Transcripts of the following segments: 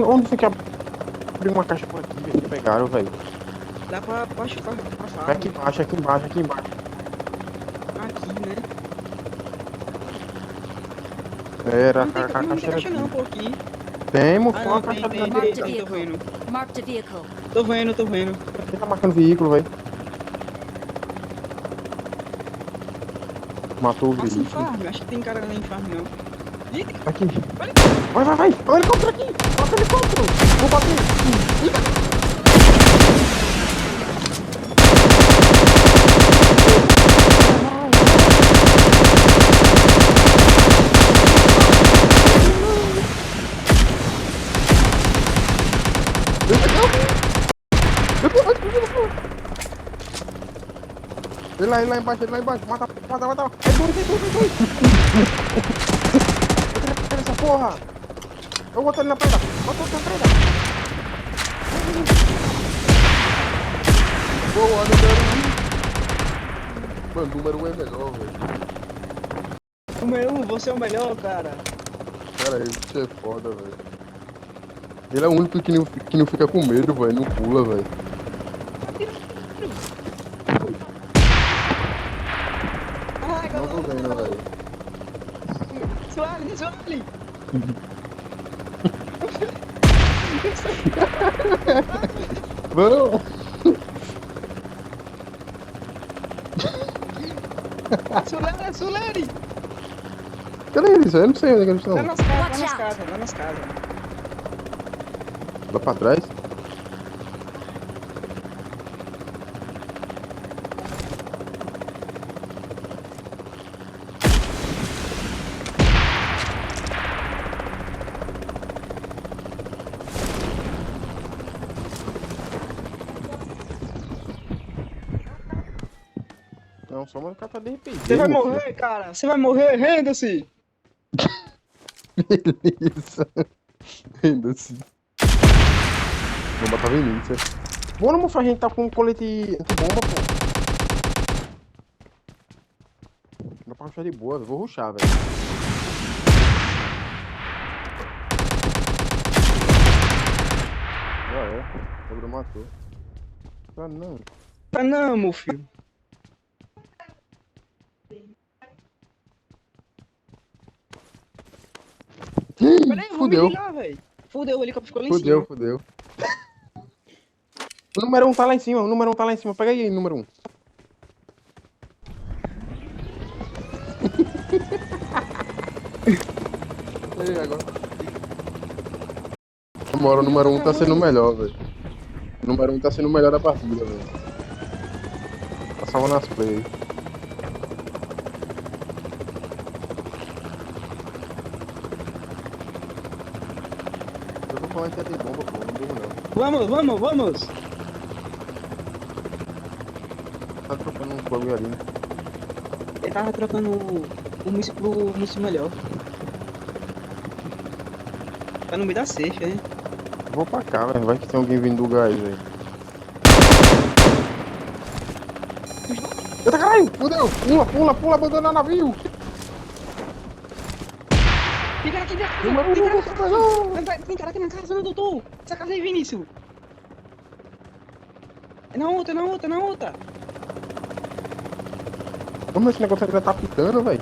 Onde foi que abriu uma caixa por aqui que pegaram, velho? Dá pra farm. Aqui embaixo, aqui embaixo, aqui embaixo. Aqui, né? Era Não tem a caixa era caixa não, aqui. pô, aqui. Temos Ah, só a não, caixa tem, ali. tem, Marked a tô vehicle. vendo. Marked a vehicle. Tô vendo. Quem tá marcando veículo, velho? Matou o Passa em veículo. farm, acho que tem cara lá em farm não. Eita, Aqui. Vai. Olha o helicóptero aqui. Bota o helicóptero. Vou bater. Ele lá embaixo. Mata. É dois. Pega essa porra. Eu boto ele na prenda. Boa, número 1 é melhor, velho. número 1, você é o melhor, cara. Cara, isso é foda, velho. Ele é o único que não fica com medo, velho. Não pula, velho. Ai, Não tô vendo, velho. Suali. Vamos! Suleri. Cadê eles, velho? Eu não sei onde é que eles estão. Tá nas casas. Lá pra trás? Não, só uma capa de repente. Você vai morrer, cara. Você vai morrer, renda-se. Beleza. Ainda assim. Bomba tava em mim, certo? Bora, mofra, a gente tá com um colete anti-bomba, pô. Dá pra rushar de boa, velho. Vou rushar, velho. Já é. O Gabriel matou. Ah, não. Tá não, meu filho. Peraí, eu vou me Fudeu. ligar, velho. Fudeu, o helicóptero ficou lá em cima. Fudeu. O número 1 tá lá em cima, Pega aí, número 1. E aí, agora? Namora, o número 1 tá sendo o melhor, velho. O número 1 tá sendo o melhor da partida, velho. Tá salvando as play. Eu vou falar que é de bomba, pô. Não durmo não. Vamos. Tá trocando um bagulho ali, né? Ele tava trocando o míssil pro míssil melhor. Pra não me dar safe, né? Eu vou pra cá, velho. Vai que tem alguém vindo do gás, velho. Eita, caralho! Fudeu! Pula, abandona o navio! Tem cara aqui dentro! Número 1, Tem cara aqui na casa, não, doutor! Essa casa aí, Vinícius! É na outra! Como esse negócio ainda tá pitando, velho?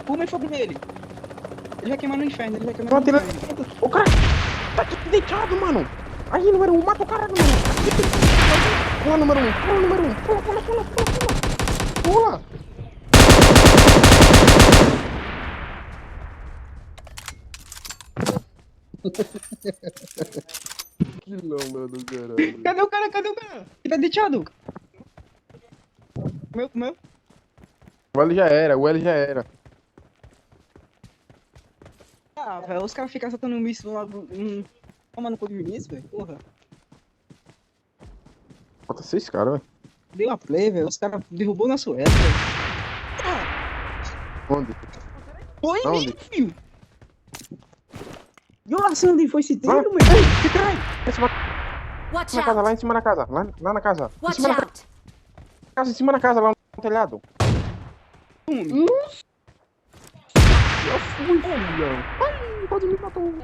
Puma e fogo nele! Ele vai queimar no inferno, Tô atirando. O cara tá aqui deitado, mano. Aí, número 1, mata o cara, número 1. Pula, número 1. Pula. Que lombra do caralho. Cadê o cara? Ele tá deitado! Comeu? O L já era. Ah, velho, os caras ficam soltando um míssil lá, tomando cu de Vinícius, velho, porra. Falta 6 caras, velho. Deu a play, velho, os caras derrubou nosso elo, velho. Onde? Foi em Aonde? mim, filho! Nossa, onde foi esse tiro, Lá. meu? Que caralho? Watch Na casa, out. lá em cima da casa. Lá na casa. Em Watch cima da out. casa, em cima da casa, lá no telhado. Eu fui, filhão. Ai, quase me matou.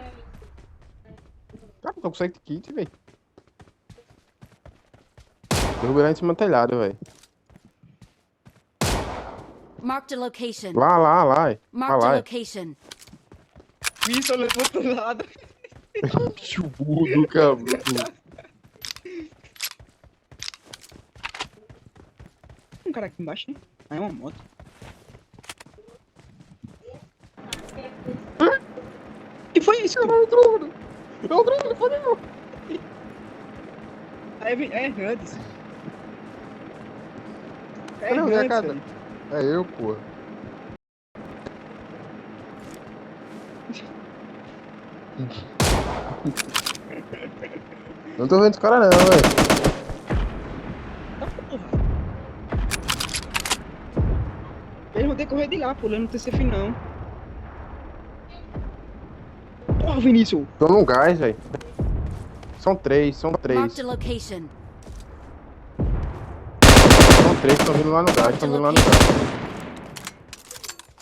Cara, tô com 7 kits, velho. Derrubei lá em cima do telhado, velho. Marked a location. Lá. Pra Marked a lá. location. Isso, olhando pro outro lado. Bicho burro do cabrão. Um cara aqui embaixo, hein? Ah, é uma moto. Que foi isso? É o drone, fodeu. É Hades. Não, é a casa. velho. É eu, porra. Não tô vendo os caras não, velho. Tá porra. Eles vão ter que correr de lá, pulando no TCF não. Porra, Vinícius. Tô num gás, velho. São três. Marked a location. São três, estão vindo lá no gás, estão vindo lá no gás.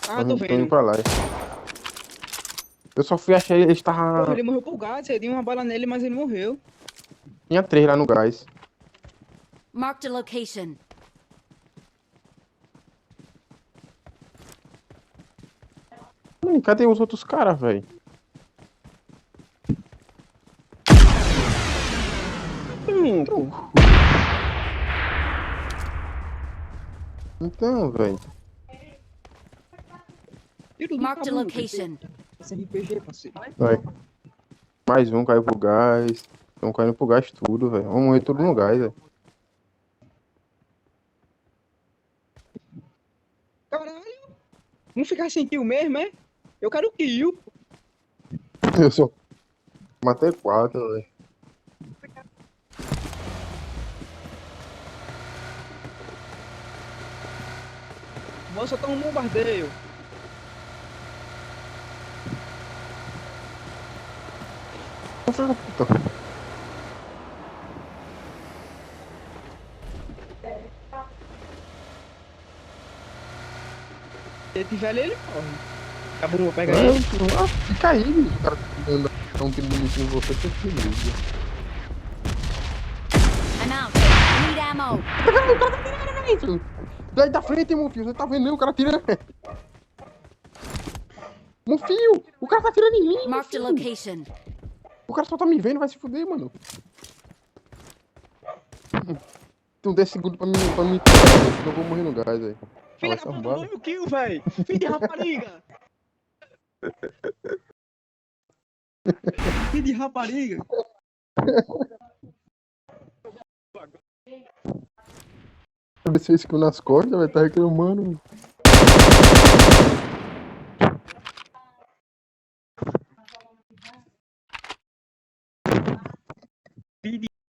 Ah, tô Tão indo vendo. pra lá. Eu só fui achar eles Porra, estavam. ele morreu por gás, você deu uma bala nele, mas ele morreu. Tinha 3 lá no gás. Marked a location. Mano, cadê os outros caras, velho? Tronco. Então, velho. Tiro do Marked a cabelo, location. Esse RPG, parceiro. Vai. Mais um caiu pro gás. Estão caindo pro gás tudo, velho. Vamos morrer tudo no gás, velho. Caralho. Vamos ficar sem kill mesmo, é? Eu quero kill. Eu só matei 4, velho. Vou soltar um bombardeio. Filho da puta. Se ele tiver ali, ele corre. Acabou, vou pegar É, ele. fica aí, bicho. O cara anda um tiro bonitinho em você, você se liga. I'm out. I need ammo. Daí da frente, meu filho. Você tá vendo? O cara tira. Meu filho, o cara tá atirando em mim. meu Marked a filho. location. O cara só tá me vendo, vai se fuder, mano. Tem um 10 segundos pra mim tirar, senão eu vou morrer no gás, velho. Filha Vai da se puta, arrumar. dou meu kill, velho. Filho de rapariga. Filho de rapariga. Descer esse kill nas costas, vai tá reclamando.